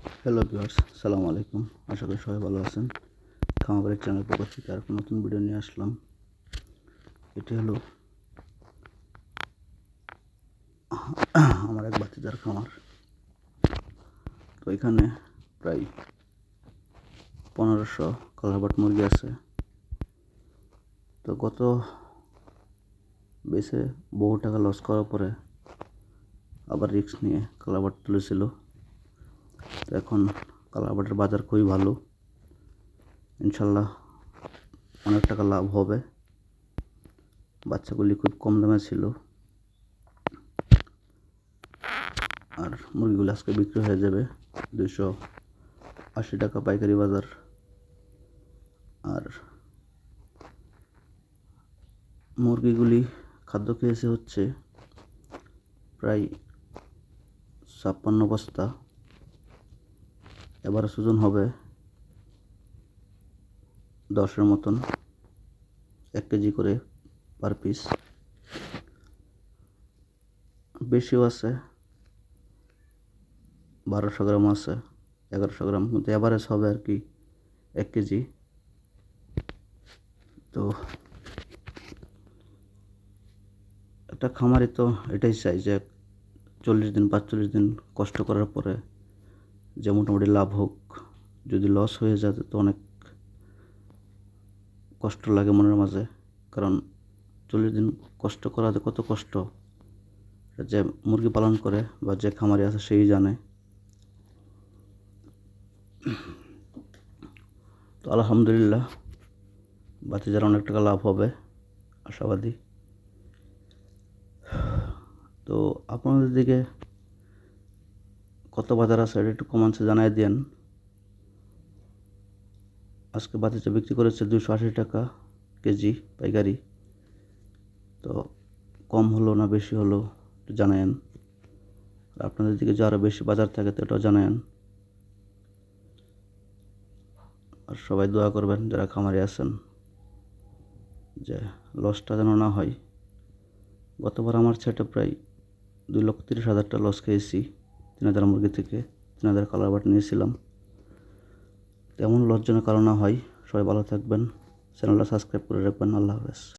Hello viewers, সালামু আলাইকুম। আশা করি সবাই ভালো আছেন। খামারের চ্যানেল পক্ষ থেকে আর একটা নতুন ভিডিও নিয়ে আসলাম। এটি হলো আমার এক বাতিজার খামার। তো এখানে প্রায় 1500 কালারবাট মুরগি আছে। তো গত বেসে বহু টাকা লস করার পরে আবার রিস্ক নিয়ে কালারবাট তুলেছিল। তো এখন কালারবাটের বাজার খুবই ভালো, ইনশাল্লাহ অনেক টাকা লাভ হবে। বাচ্চাগুলি খুব কম দামে ছিল, আর মুরগিগুলো আজকে বিক্রি হয়ে যাবে 280 টাকা পাইকারি বাজার। আর মুরগিগুলি খাদ্য খেয়েছে হচ্ছে প্রায় 56 বস্তা। এবার ওজন হবে 10-এর মতন, 1 কেজি করে পার পিস। বেশিও আছে, 1200 গ্রাম আছে, 1100 গ্রাম, কিন্তু এভারেজ হবে আর কি 1 কেজি। তো একটা খামারি তো এটাই চাই যে 40 দিন কষ্ট করার পরে যে মোটামুটি লাভ হোক। যদি লস হয়ে যায় তো অনেক কষ্ট লাগে মনের মাঝে, কারণ 40 দিন কষ্ট করা যে কত কষ্ট, যে মুরগি পালন করে বা যে খামারি আছে সেই জানে। তো আলহামদুলিল্লাহ বাতিজার অনেক টাকা লাভ হবে আশাবাদী। তো আপনাদের দিকে কত বাজার আছে এটা একটু কমেন্টসে জানাই দেন। আজকে বাতিজা বিক্রি করেছে 280 টাকা কেজি পাইকারি। তো কম হলো না বেশি হলো একটু জানায়েন। আপনাদের দিকে যে আরও বেশি বাজার থাকে তো এটাও জানায়েন। আর সবাই দোয়া করবেন যারা খামারে আছেন, যে লসটা যেন না হয়। গতবার আমার ছেটে প্রায় 2,30,000 টাকা লস খেয়েছি 3000 মুরগি থেকে। 3000 কালারবাট নিয়েছিলাম। তেমন লস যেন কারো না হয়। সবাই ভালো থাকবেন, চ্যানেলটা সাবস্ক্রাইব করে রাখবেন। আল্লাহ হাফেজ।